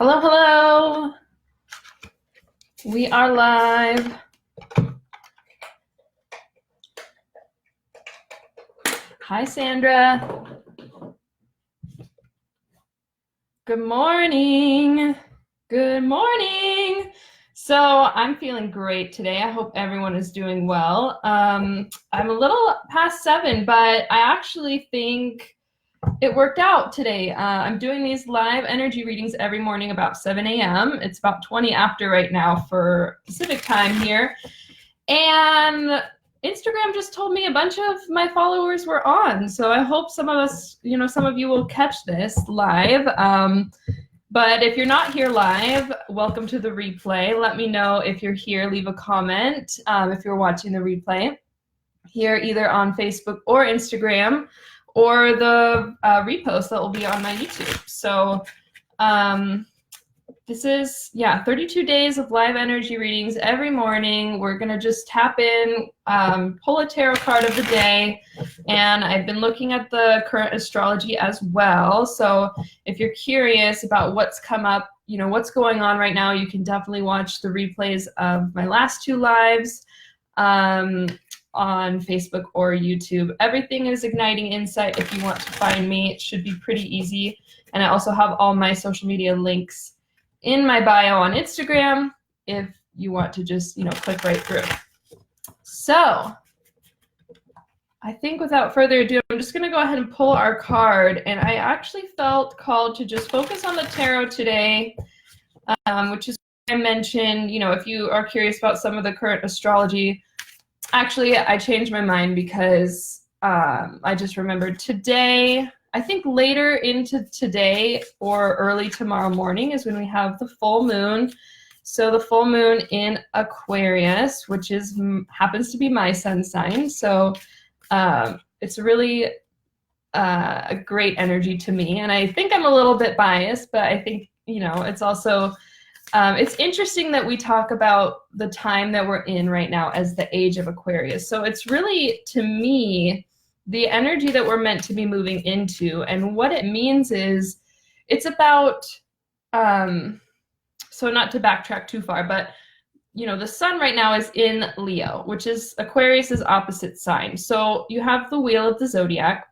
Hello, hello. We are live. Hi, Sandra. Good morning. Good morning. So I'm feeling great today. I hope everyone is doing well. I'm a little past 7, but I actually think it worked out today. I'm doing these live energy readings every morning about 7 a.m. It's about 20 after right now for Pacific time here. And Instagram just told me a bunch of my followers were on. So I hope some of you will catch this live. But if you're not here live, welcome to the replay. Let me know if you're here. Leave a comment if you're watching the replay here, either on Facebook or Instagram, or the repost that will be on my YouTube. So this is, 32 days of live energy readings every morning. We're going to just tap in, pull a tarot card of the day, and I've been looking at the current astrology as well. So if you're curious about what's come up, what's going on right now, you can definitely watch the replays of my last 2 lives on Facebook or YouTube. Everything is Igniting Insight. If you want to find me, it should be pretty easy. And I also have all my social media links in my bio on Instagram if you want to just, click right through. So I think without further ado, I'm just going to go ahead and pull our card. And I actually felt called to just focus on the tarot today, which is what I mentioned. If you are curious about some of the current astrology, actually, I changed my mind because I just remembered today, I think later into today or early tomorrow morning is when we have the full moon. So the full moon in Aquarius, which happens to be my sun sign. So it's really a great energy to me. And I think I'm a little bit biased, but I think, it's also it's interesting that we talk about the time that we're in right now as the age of Aquarius. So it's really, to me, the energy that we're meant to be moving into. And what it means is it's about, so not to backtrack too far, but, the sun right now is in Leo, which is Aquarius's opposite sign. So you have the wheel of the zodiac,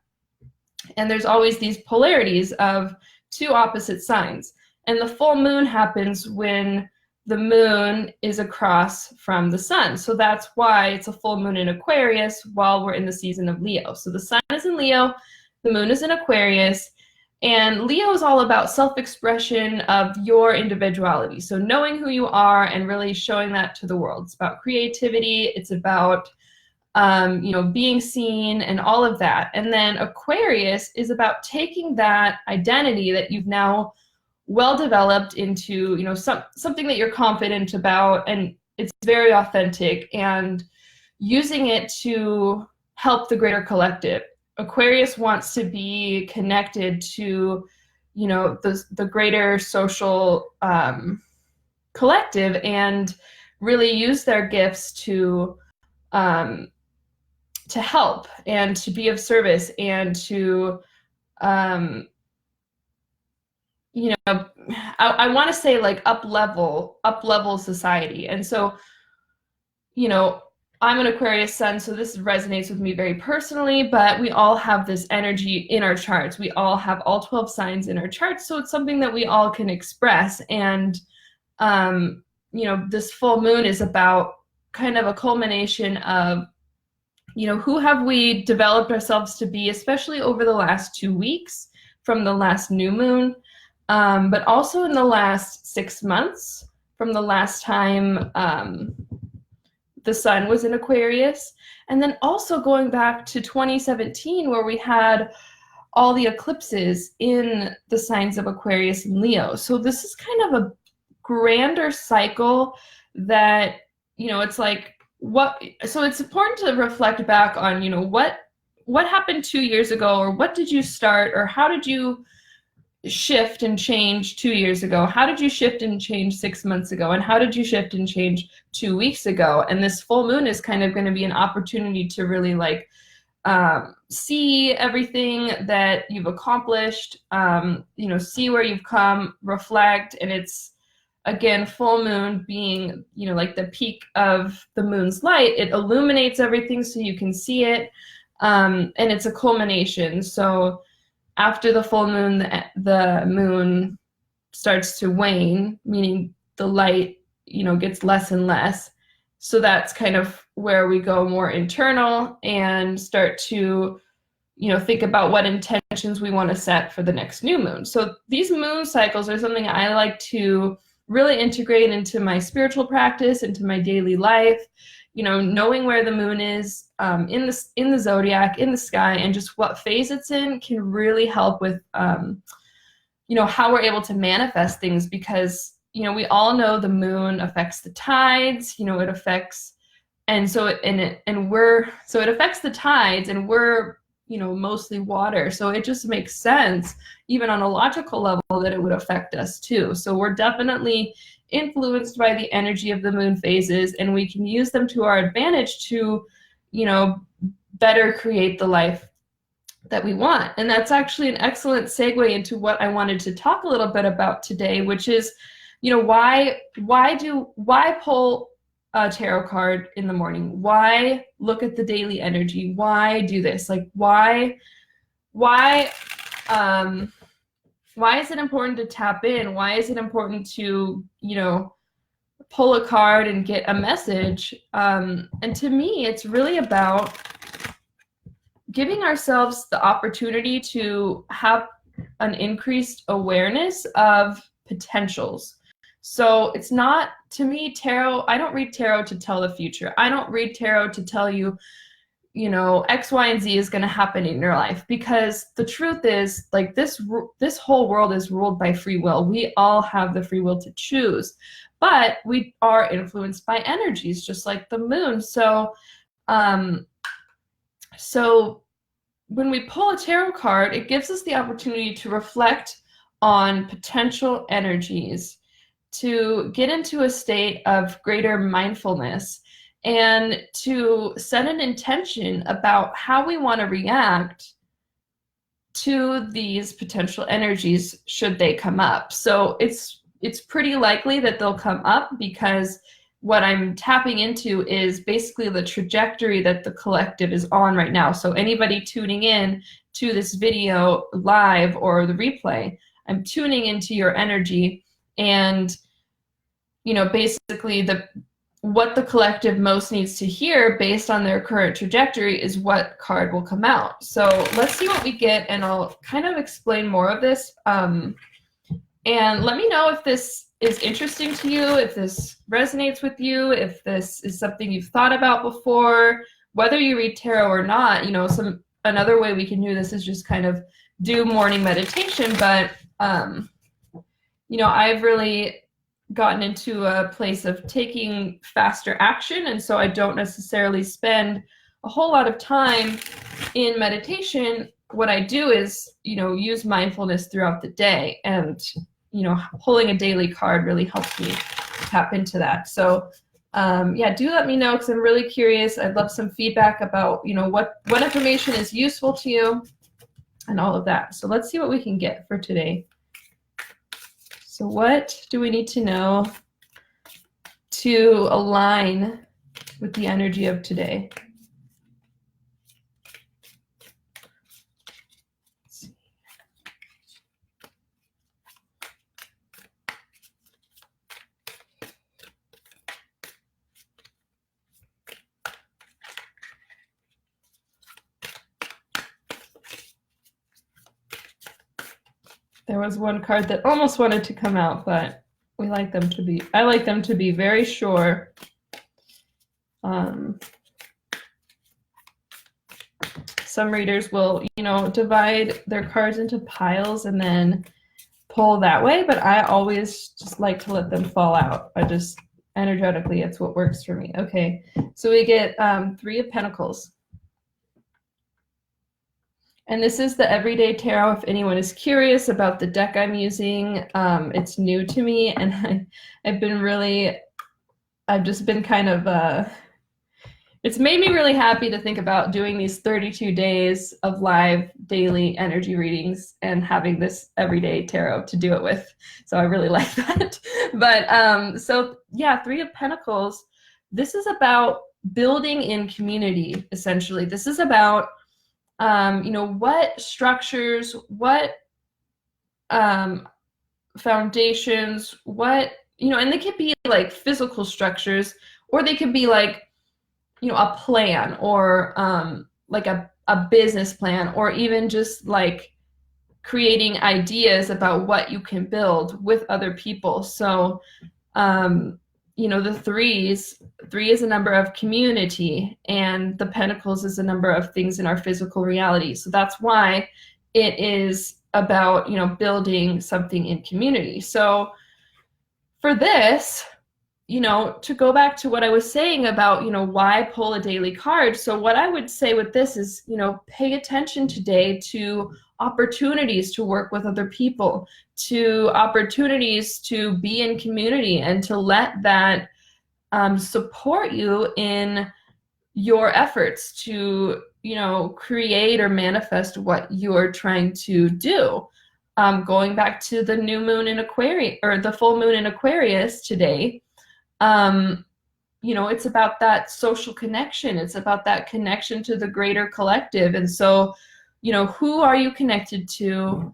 and there's always these polarities of 2 opposite signs. And the full moon happens when the moon is across from the sun. So that's why it's a full moon in Aquarius while we're in the season of Leo. So the sun is in Leo, the moon is in Aquarius, and Leo is all about self-expression of your individuality. So knowing who you are and really showing that to the world. It's about creativity. It's about being seen and all of that. And then Aquarius is about taking that identity that you've now well developed into something that you're confident about, and it's very authentic, and using it to help the greater collective. Aquarius wants to be connected to the greater social collective, and really use their gifts to help and to be of service and to I want to say like up level society. And so, I'm an Aquarius sun, so this resonates with me very personally, but we all have this energy in our charts. We all have all 12 signs in our charts. So it's something that we all can express. And, this full moon is about kind of a culmination of, who have we developed ourselves to be, especially over the last 2 weeks from the last new moon. But also in the last 6 months from the last time the sun was in Aquarius. And then also going back to 2017, where we had all the eclipses in the signs of Aquarius and Leo. So this is kind of a grander cycle that, it's like so it's important to reflect back on, what happened 2 years ago, or what did you start, or how did you shift and change 2 years ago? How did you shift and change 6 months ago? And how did you shift and change 2 weeks ago? And this full moon is kind of going to be an opportunity to really see everything that you've accomplished, see where you've come, reflect. And it's, again, full moon being, like the peak of the moon's light, it illuminates everything so you can see it. And it's a culmination. So after the full moon, the moon starts to wane, meaning the light, gets less and less. So that's kind of where we go more internal and start to, think about what intentions we want to set for the next new moon. So these moon cycles are something I like to really integrate into my spiritual practice, into my daily life, knowing where the moon is in the zodiac, in the sky, and just what phase it's in can really help with, how we're able to manifest things, because, we all know the moon affects the tides, it affects, it affects the tides, and we're, mostly water. So it just makes sense, even on a logical level, that it would affect us too. So we're definitely influenced by the energy of the moon phases, and we can use them to our advantage to, better create the life that we want. And that's actually an excellent segue into what I wanted to talk a little bit about today, which is, why pull a tarot card in the morning? Why look at the daily energy? Why do this? Like, why is it important to tap in? Why is it important to, pull a card and get a message? And to me, it's really about giving ourselves the opportunity to have an increased awareness of potentials. So it's not, to me, tarot, I don't read tarot to tell the future. I don't read tarot to tell you, X, Y, and Z is going to happen in your life, because the truth is, like, this whole world is ruled by free will. We all have the free will to choose, but we are influenced by energies, just like the moon. So, so when we pull a tarot card, it gives us the opportunity to reflect on potential energies, to get into a state of greater mindfulness, and to set an intention about how we want to react to these potential energies should they come up. So it's pretty likely that they'll come up, because what I'm tapping into is basically the trajectory that the collective is on right now. So anybody tuning in to this video live or the replay, I'm tuning into your energy, and basically what the collective most needs to hear based on their current trajectory is what card will come out. So let's see what we get, and I'll kind of explain more of this. And let me know if this is interesting to you, if this resonates with you, if this is something you've thought about before, whether you read tarot or not. Another way we can do this is just kind of do morning meditation, but I've really gotten into a place of taking faster action, and so I don't necessarily spend a whole lot of time in meditation. What I do is, use mindfulness throughout the day, and pulling a daily card really helps me tap into that. So do let me know, because I'm really curious. I'd love some feedback about what information is useful to you and all of that. So let's see what we can get for today. So what do we need to know to align with the energy of today? There was one card that almost wanted to come out, but I like them to be very sure. Some readers will, divide their cards into piles and then pull that way, but I always just like to let them fall out. Energetically, it's what works for me. Okay, so we get 3 of Pentacles. And this is the Everyday Tarot. If anyone is curious about the deck I'm using, it's new to me, and I've just been kind of it's made me really happy to think about doing these 32 days of live daily energy readings and having this everyday tarot to do it with. So I really like that. But so yeah, Three of Pentacles, this is about building in community, essentially. This is about, what structures, what foundations, what, and they could be like physical structures, or they could be like, a plan, or like a business plan, or even just like creating ideas about what you can build with other people. So, the three is a number of community, and the pentacles is a number of things in our physical reality. So that's why it is about, building something in community. So for this, to go back to what I was saying about, why pull a daily card. So what I would say with this is, pay attention today to opportunities to work with other people, to opportunities to be in community, and to let that support you in your efforts to, create or manifest what you're trying to do. Going back to the new moon in Aquarius, or the full moon in Aquarius today, it's about that social connection. It's about that connection to the greater collective. And so, who are you connected to?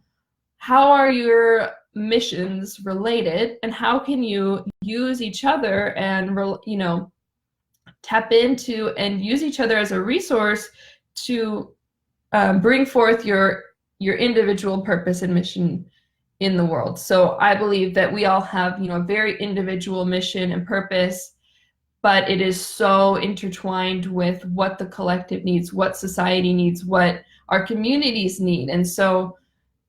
How are your missions related? And how can you use each other and, tap into and use each other as a resource to bring forth your individual purpose and mission in the world. So I believe that we all have, a very individual mission and purpose, but it is so intertwined with what the collective needs, what society needs, what our communities need. And so,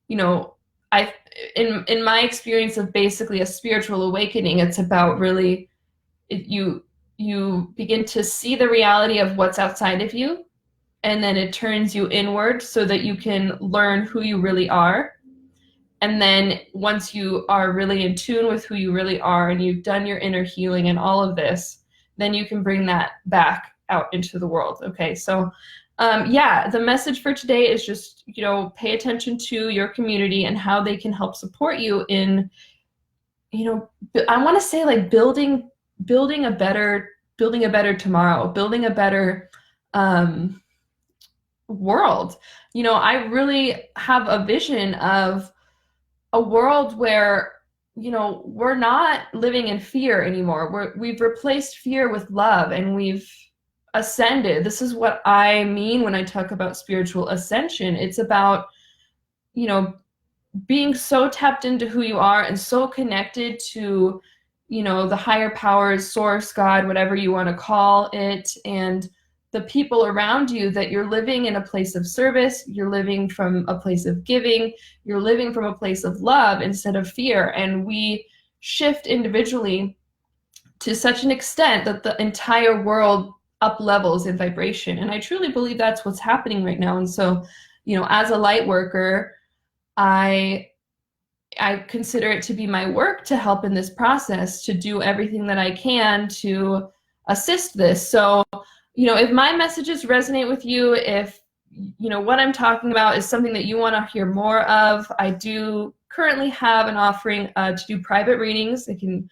in my experience of basically a spiritual awakening, it's about really, you begin to see the reality of what's outside of you, and then it turns you inward so that you can learn who you really are. And then once you are really in tune with who you really are, and you've done your inner healing and all of this, then you can bring that back out into the world. Okay, so the message for today is just, pay attention to your community and how they can help support you in, I want to say like building a better tomorrow, building a better world. I really have a vision of a world where, we're not living in fear anymore. We've replaced fear with love, and we've ascended. This is what I mean when I talk about spiritual ascension. It's about, being so tapped into who you are and so connected to, the higher powers, source, God, whatever you want to call it, and the people around you, that you're living in a place of service, you're living from a place of giving, you're living from a place of love instead of fear. And we shift individually to such an extent that the entire world up levels in vibration. And I truly believe that's what's happening right now. And so, as a light worker, I consider it to be my work to help in this process, to do everything that I can to assist this. So, if my messages resonate with you, if, what I'm talking about is something that you want to hear more of, I do currently have an offering to do private readings. I can,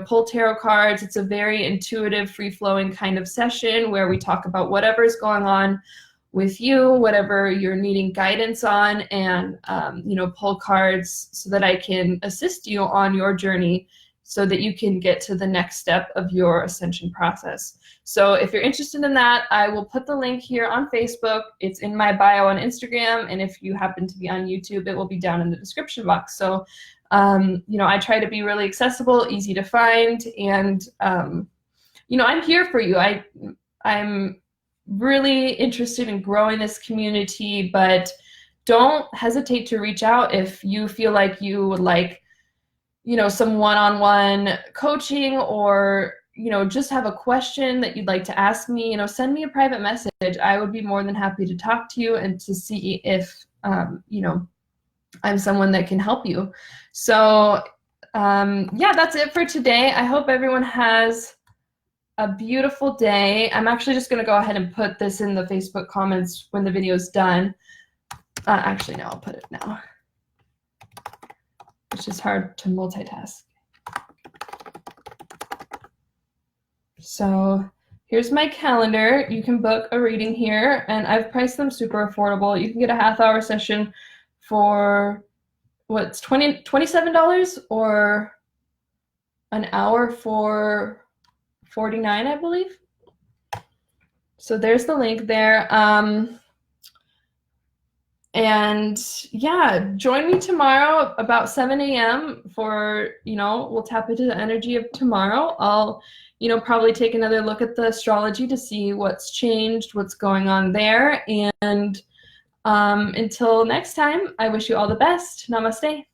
pull tarot cards. It's a very intuitive, free-flowing kind of session where we talk about whatever is going on with you, whatever you're needing guidance on, and, pull cards so that I can assist you on your journey so that you can get to the next step of your ascension process. So if you're interested in that, I will put the link here on Facebook. It's in my bio on Instagram. And if you happen to be on YouTube, it will be down in the description box. So, I try to be really accessible, easy to find. And, I'm here for you. I'm really interested in growing this community, but don't hesitate to reach out if you feel like you would like, some one-on-one coaching, or, just have a question that you'd like to ask me, send me a private message. I would be more than happy to talk to you and to see if, I'm someone that can help you. So, that's it for today. I hope everyone has a beautiful day. I'm actually just going to go ahead and put this in the Facebook comments when the video is done. Actually, no, I'll put it now. It's just hard to multitask. So here's my calendar. You can book a reading here, and I've priced them super affordable. You can get a half-hour session for what's $27 or an hour for $49, I believe. So there's the link there. And yeah, join me tomorrow about 7 a.m. for, we'll tap into the energy of tomorrow. I'll, probably take another look at the astrology to see what's changed, what's going on there. And until next time, I wish you all the best. Namaste.